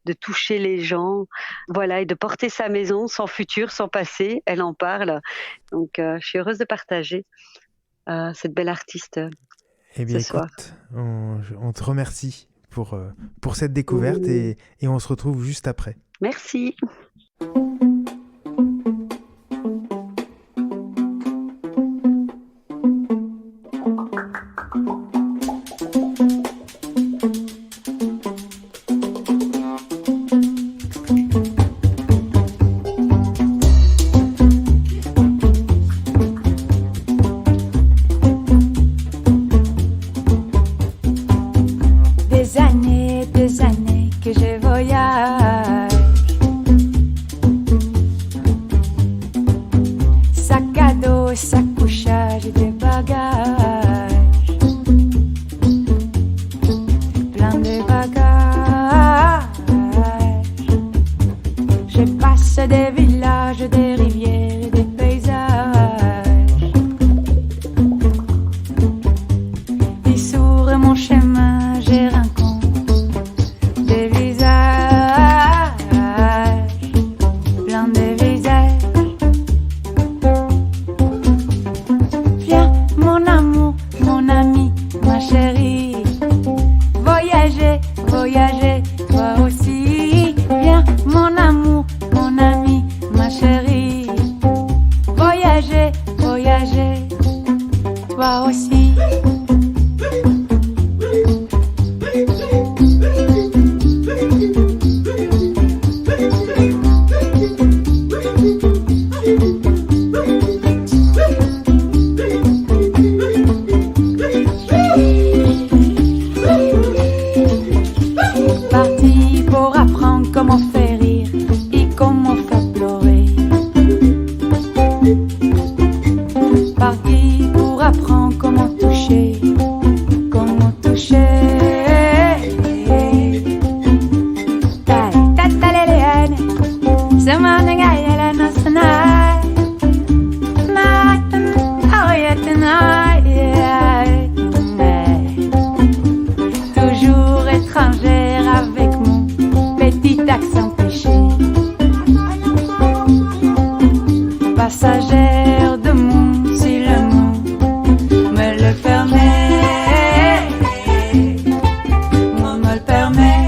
de toucher les gens, voilà, et de porter sa maison sans futur, sans passé. Elle en parle. Donc, je suis heureuse de partager cette belle artiste Eh bien, ce soir. écoute, on te remercie pour cette découverte et on se retrouve juste après. Merci. Des années que je voyage, sac à dos, sac couchage et des bagages, plein de bagages. Je passe des villages, des rivières et des paysages. Et sur mon chemin, j'ai rencontré des visages, plein de visages. Viens, mon amour, mon ami, ma chérie, voyager, voyager, toi aussi. Viens, mon amour, mon ami, ma chérie, voyager, voyager, toi aussi. Parti pour apprendre comment faire rire et comment faire pleurer. Parti pour apprendre comment toucher, comment toucher. Toujours étrangère avec mon petit accent péché, passagère de mon si le monde me le permet, me le permet.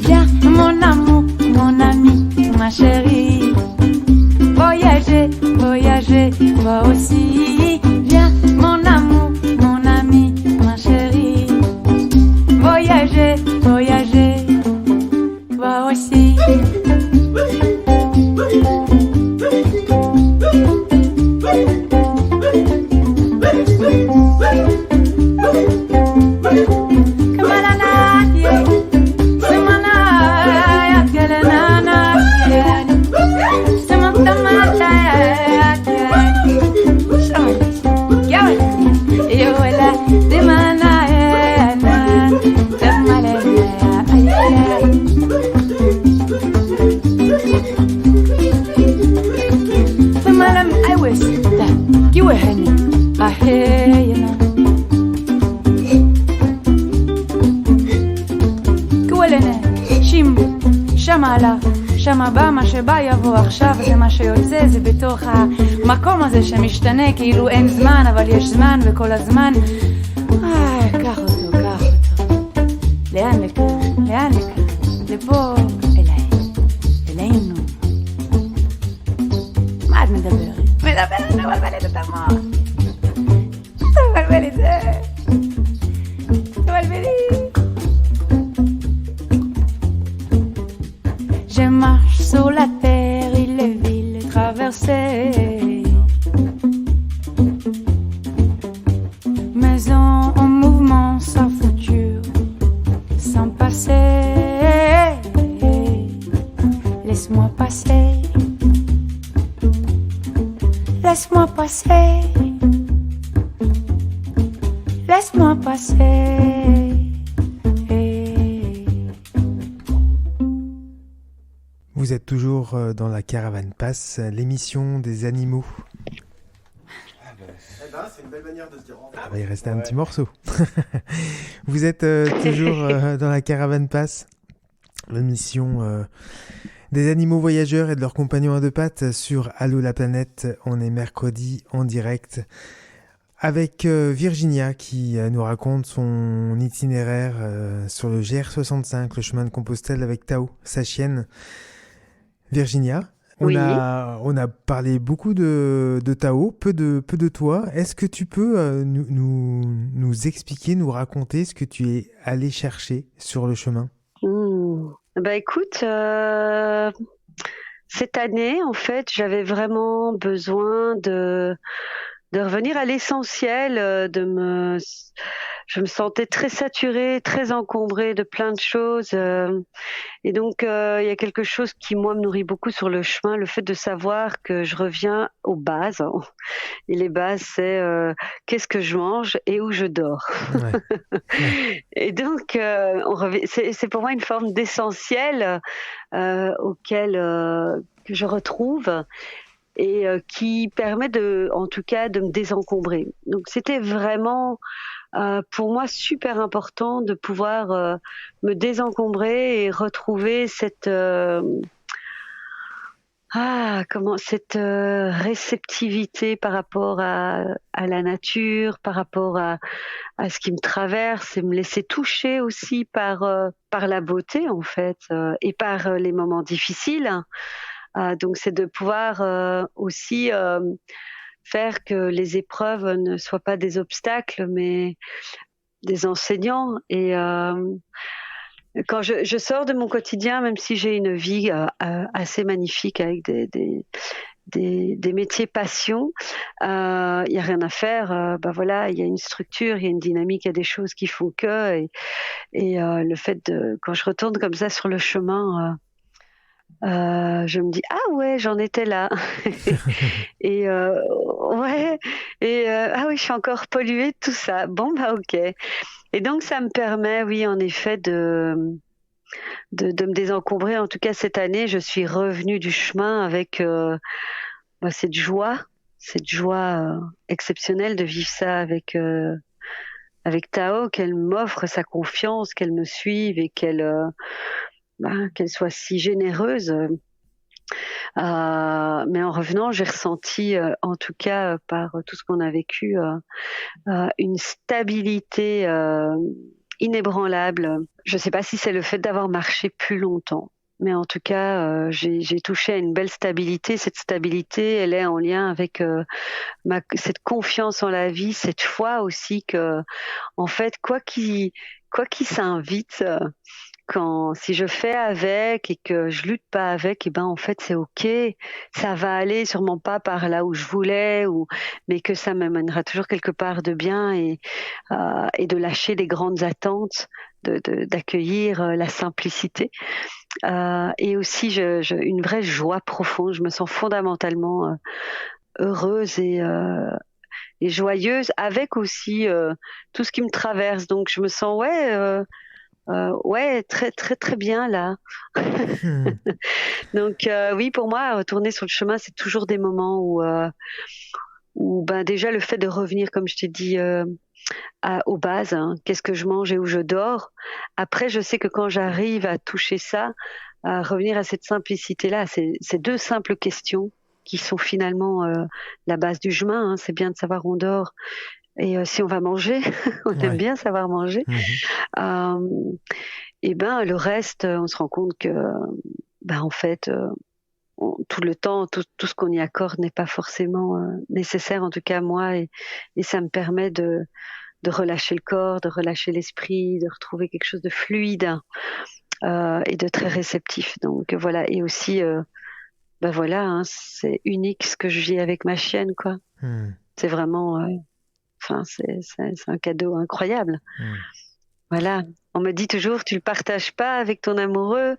Viens, mon amour, mon ami, ma chérie, voyager, voyager, toi aussi. Viens, mon amour, mon ami, ma chérie, voyager, voyager, toi aussi. שמה בא, מה שבא יבוא עכשיו, זה מה שיוצא, זה בתוך המקום הזה שמשתנה, כאילו אין זמן, אבל יש זמן וכל הזמן. קח אותו, קח אותו. לאן לכאן? לאן לכאן? לפה, אליי. אלינו. מה את מדברת? מדברת, מבלבלת את המוח. מבלבל את זה. מבלבלי. Je marche sur la terre et les villes traversées, maison en mouvement sans futur, sans passé. Laisse-moi passer, laisse-moi passer, laisse-moi passer. Vous êtes toujours dans la Caravane Passe, l'émission des animaux. C'est une belle manière de se dire. Il restait un petit morceau. Vous êtes toujours dans la Caravane Passe, l'émission des animaux voyageurs et de leurs compagnons à deux pattes sur Allô la planète. On est mercredi en direct avec Virginia qui nous raconte son itinéraire sur le GR65, le chemin de Compostelle avec Tao, sa chienne. Virginia, on a parlé beaucoup de Tao, peu de toi. Est-ce que tu peux nous expliquer, nous raconter ce que tu es allé chercher sur le chemin ? Bah écoute, cette année, en fait, j'avais vraiment besoin de revenir à l'essentiel, je me sentais très saturée, très encombrée de plein de choses. Et donc, il y a quelque chose qui, moi, me nourrit beaucoup sur le chemin, le fait de savoir que je reviens aux bases. Hein. Et les bases, c'est qu'est-ce que je mange et où je dors. Ouais. Et donc, c'est pour moi une forme d'essentiel auquel que je retrouve et qui permet en tout cas de me désencombrer. Donc c'était vraiment pour moi super important de pouvoir me désencombrer et retrouver cette réceptivité par rapport à la nature, par rapport à ce qui me traverse, et me laisser toucher aussi par la beauté en fait et par les moments difficiles. Donc c'est de pouvoir aussi faire que les épreuves ne soient pas des obstacles mais des enseignants. Et quand je sors de mon quotidien, même si j'ai une vie assez magnifique avec des métiers passion, y a rien à faire. Voilà, il y a une structure, il y a une dynamique, il y a des choses qui font que et le fait quand je retourne comme ça sur le chemin. Je me dis ouais, j'en étais là. Et ouais, et oui, je suis encore polluée de tout ça. Bon ok. Et donc ça me permet, oui, en effet, de me désencombrer. En tout cas cette année, je suis revenue du chemin avec cette joie exceptionnelle de vivre ça avec Tao, qu'elle m'offre sa confiance, qu'elle me suive et qu'elle soit si généreuse. Mais en revenant, j'ai ressenti, en tout cas par tout ce qu'on a vécu, une stabilité inébranlable. Je ne sais pas si c'est le fait d'avoir marché plus longtemps, mais en tout cas, j'ai touché à une belle stabilité. Cette stabilité, elle est en lien avec cette confiance en la vie, cette foi aussi que, en fait, quoi qu'il s'invite, si je fais avec et que je lutte pas avec, et en fait c'est ok, ça va aller sûrement pas par là où je voulais, mais que ça me mènera toujours quelque part de bien et de lâcher les grandes attentes, d'accueillir la simplicité et aussi une vraie joie profonde. Je me sens fondamentalement heureuse et joyeuse avec aussi tout ce qui me traverse. Donc je me sens très très très bien là. Donc oui, pour moi, retourner sur le chemin, c'est toujours des moments où déjà le fait de revenir, comme je t'ai dit, aux bases, hein, qu'est-ce que je mange et où je dors. Après, je sais que quand j'arrive à toucher ça, à revenir à cette simplicité-là, ces deux simples questions qui sont finalement la base du chemin. Hein, c'est bien de savoir où on dort. Et si on va manger, on aime bien savoir manger. Et le reste, on se rend compte que, en fait, tout le temps, tout ce qu'on y accorde n'est pas forcément nécessaire, en tout cas moi, et ça me permet de relâcher le corps, de relâcher l'esprit, de retrouver quelque chose de fluide et de très réceptif. Donc voilà, et aussi, c'est unique ce que je vis avec ma chienne, quoi. C'est vraiment... c'est un cadeau incroyable. Voilà. On me dit toujours, tu le partages pas avec ton amoureux.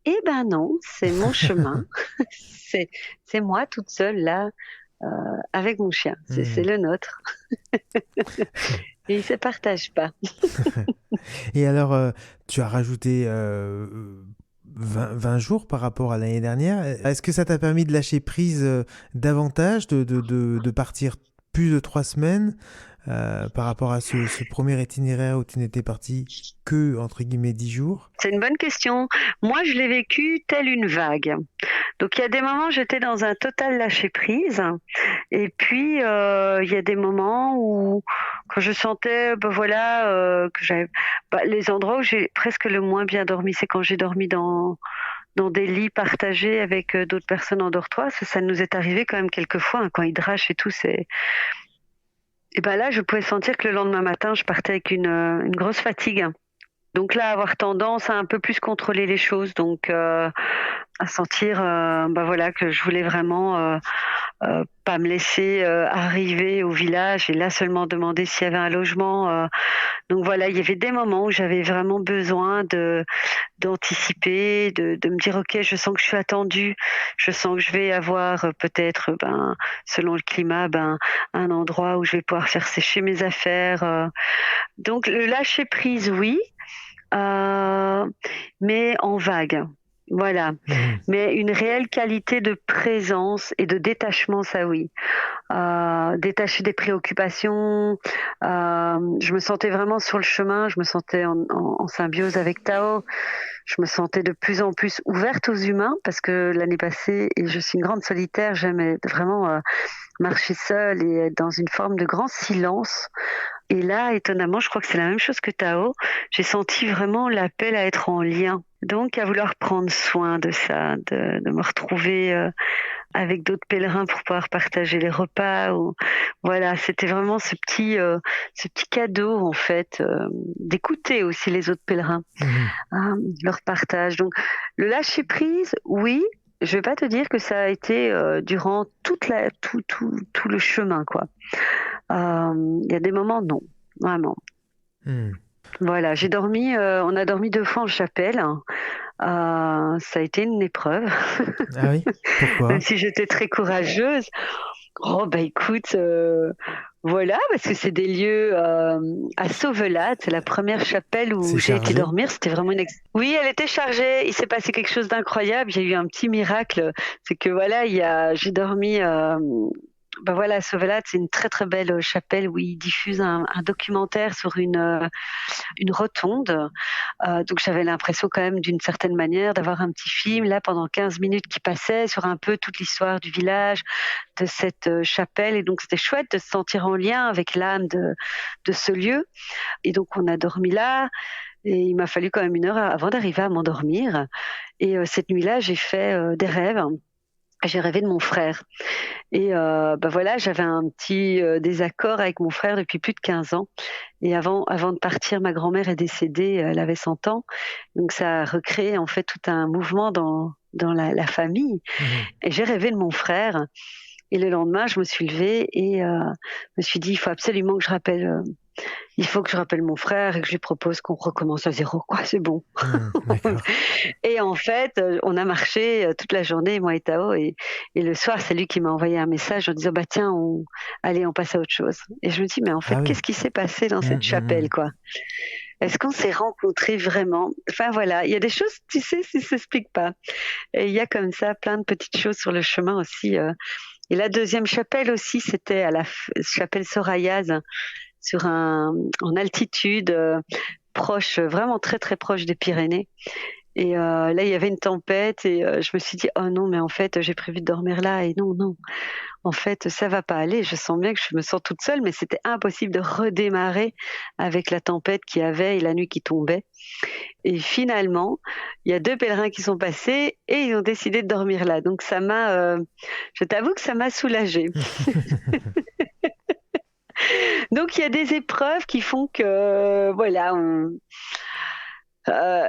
Eh ben non, c'est mon chemin. c'est moi toute seule là, avec mon chien. C'est le nôtre. Et il se partage pas. Et alors, tu as rajouté 20 jours par rapport à l'année dernière. Est-ce que ça t'a permis de lâcher prise davantage, de partir plus de 3 semaines par rapport à ce premier itinéraire où tu n'étais parti que, entre guillemets, 10 jours? C'est une bonne question. Moi, je l'ai vécu telle une vague. Donc, il y a des moments, j'étais dans un total lâcher-prise. Et puis, il y a des moments où, quand je sentais, que j'avais... les endroits où j'ai presque le moins bien dormi, c'est quand j'ai dormi dans des lits partagés avec d'autres personnes en dortoir. Ça nous est arrivé quand même quelques fois, hein, quand il drache et tout, c'est... Et là, je pouvais sentir que le lendemain matin, je partais avec une grosse fatigue. Donc là, avoir tendance à un peu plus contrôler les choses, donc à sentir que je voulais vraiment pas me laisser arriver au village et là seulement demander s'il y avait un logement. Donc voilà, il y avait des moments où j'avais vraiment besoin d'anticiper, de me dire ok, je sens que je suis attendue, je sens que je vais avoir peut-être selon le climat un endroit où je vais pouvoir faire sécher mes affaires. Donc le lâcher prise, oui. Mais en vague, voilà. Mais une réelle qualité de présence et de détachement, ça oui. Détacher des préoccupations. Je me sentais vraiment sur le chemin, je me sentais en symbiose avec Tao. Je me sentais de plus en plus ouverte aux humains parce que l'année passée, et je suis une grande solitaire, j'aimais vraiment marcher seule et être dans une forme de grand silence. Et là, étonnamment, je crois que c'est la même chose que Tao. J'ai senti vraiment l'appel à être en lien. Donc, à vouloir prendre soin de ça, de me retrouver avec d'autres pèlerins pour pouvoir partager les repas. Voilà, c'était vraiment ce petit cadeau, en fait, d'écouter aussi les autres pèlerins, leur partage. Donc, le lâcher-prise, oui. Je vais pas te dire que ça a été durant tout le chemin, quoi. Il y a des moments, non, vraiment. Voilà, j'ai dormi, on a dormi 2 fois en chapelle. Ça a été une épreuve. Ah oui? Pourquoi? Même si j'étais très courageuse. Oh, écoute, voilà, parce que c'est des lieux à Sauvelade. C'est la première chapelle où j'ai été dormir. C'était vraiment Oui, elle était chargée. Il s'est passé quelque chose d'incroyable. Il y a eu un petit miracle. C'est que voilà, j'ai dormi... Sauvelade, c'est une très très belle chapelle où ils diffusent un documentaire sur une rotonde. Donc j'avais l'impression quand même d'une certaine manière d'avoir un petit film là pendant 15 minutes qui passait sur un peu toute l'histoire du village, de cette chapelle. Et donc c'était chouette de se sentir en lien avec l'âme de ce lieu. Et donc on a dormi là. Et il m'a fallu quand même 1 heure avant d'arriver à m'endormir. Et cette nuit-là, j'ai fait des rêves. J'ai rêvé de mon frère. Et j'avais un petit désaccord avec mon frère depuis plus de 15 ans. Et avant de partir, ma grand-mère est décédée, elle avait 100 ans. Donc ça a recréé en fait tout un mouvement dans la famille. Et j'ai rêvé de mon frère. Et le lendemain, je me suis levée et me suis dit, il faut absolument que je rappelle... il faut que je rappelle mon frère et que je lui propose qu'on recommence à zéro, quoi, c'est bon. Et en fait, on a marché toute la journée, moi et Tao, et le soir, c'est lui qui m'a envoyé un message en disant, tiens, on passe à autre chose. Et je me dis, mais en fait, qu'est-ce qui s'est passé dans cette chapelle, quoi? Est-ce qu'on s'est rencontrés vraiment? Enfin voilà, il y a des choses, tu sais, ça ne s'explique pas. Et il y a comme ça plein de petites choses sur le chemin aussi. Et la deuxième chapelle aussi, c'était à la chapelle Sorayaz, en altitude, proche, vraiment très très proche des Pyrénées. Et là, il y avait une tempête et je me suis dit, oh non, mais en fait, j'ai prévu de dormir là et non, en fait, ça va pas aller. Je sens bien que je me sens toute seule, mais c'était impossible de redémarrer avec la tempête qu'il y avait et la nuit qui tombait. Et finalement, il y a 2 pèlerins qui sont passés et ils ont décidé de dormir là. Donc je t'avoue que ça m'a soulagée. Donc il y a des épreuves qui font que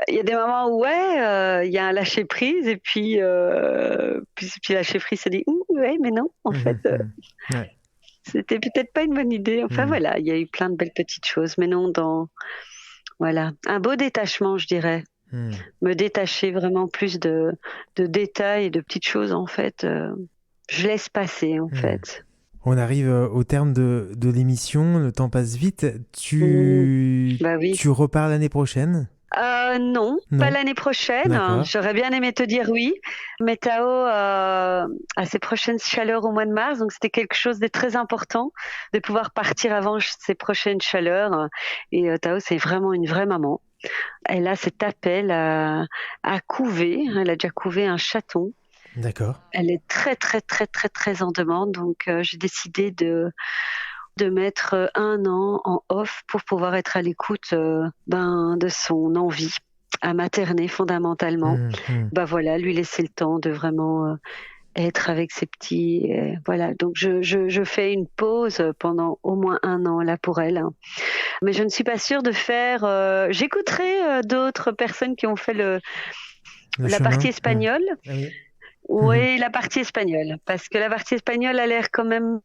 il y a des moments où il y a un lâcher prise et puis lâcher prise se dit ouais mais non en fait c'était peut-être pas une bonne idée. Enfin voilà, il y a eu plein de belles petites choses, mais non un beau détachement, je dirais. Me détacher vraiment plus de détails et de petites choses en fait. Je laisse passer en fait. On arrive au terme de l'émission, le temps passe vite. Tu repars l'année prochaine? Non, Non. pas l'année prochaine. D'accord. J'aurais bien aimé te dire oui, mais Tao a ses prochaines chaleurs au mois de mars, donc c'était quelque chose de très important de pouvoir partir avant ces prochaines chaleurs. Et Tao, c'est vraiment une vraie maman. Elle a cet appel à couver. Elle a déjà couvé un chaton. D'accord. Elle est très, très, très, très, très en demande, donc j'ai décidé de mettre 1 an en off pour pouvoir être à l'écoute de son envie à materner fondamentalement. Voilà, lui laisser le temps de vraiment être avec ses petits. Voilà, donc je fais une pause pendant au moins 1 an là pour elle. Mais je ne suis pas sûre de faire. J'écouterai d'autres personnes qui ont fait la chemin. partie espagnole. Ah oui. Oui, la partie espagnole, parce que la partie espagnole a l'air quand même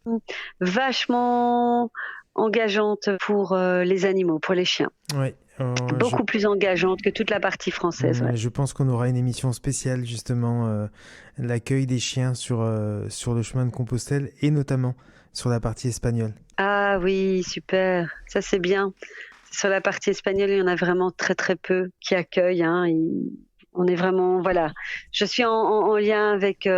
vachement engageante pour les animaux, pour les chiens. Oui. Beaucoup plus engageante que toute la partie française. Ouais. Je pense qu'on aura une émission spéciale, justement, l'accueil des chiens sur le chemin de Compostelle et notamment sur la partie espagnole. Ah oui, super, ça c'est bien. Sur la partie espagnole, il y en a vraiment très très peu qui accueillent. On est vraiment, voilà. Je suis en lien avec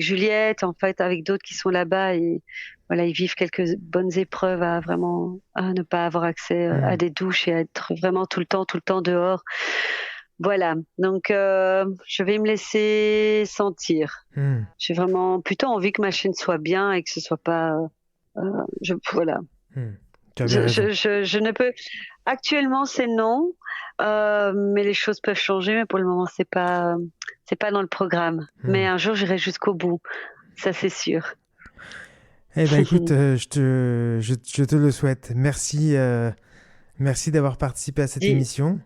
Juliette, en fait, avec d'autres qui sont là-bas et voilà, ils vivent quelques bonnes épreuves à ne pas avoir accès à des douches et à être vraiment tout le temps dehors. Voilà. Donc, je vais me laisser sentir. J'ai vraiment plutôt envie que ma chienne soit bien et que ce soit pas, voilà. Je ne peux. Actuellement, c'est non, mais les choses peuvent changer. Mais pour le moment, c'est pas dans le programme. Mais un jour, j'irai jusqu'au bout. Ça, c'est sûr. Eh ben, écoute, je te le souhaite. Merci d'avoir participé à cette émission.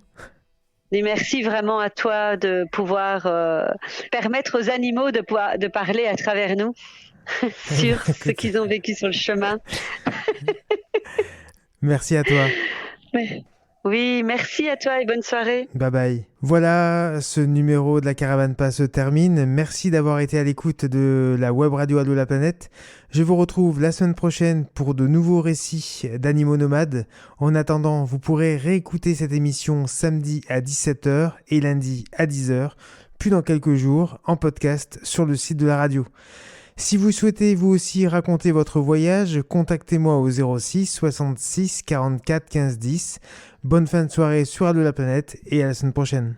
Et merci vraiment à toi de pouvoir permettre aux animaux de parler à travers nous sur ce qu'ils ont vécu sur le chemin. Merci à toi. Oui, merci à toi et bonne soirée. Bye bye. Voilà, ce numéro de la Caravane Pass se termine. Merci d'avoir été à l'écoute de la web radio Allô la planète. Je vous retrouve la semaine prochaine pour de nouveaux récits d'animaux nomades. En attendant, vous pourrez réécouter cette émission samedi à 17h et lundi à 10h, puis dans quelques jours en podcast sur le site de la radio. Si vous souhaitez vous aussi raconter votre voyage, contactez-moi au 06 66 44 15 10. Bonne fin de soirée sur Allô la planète et à la semaine prochaine.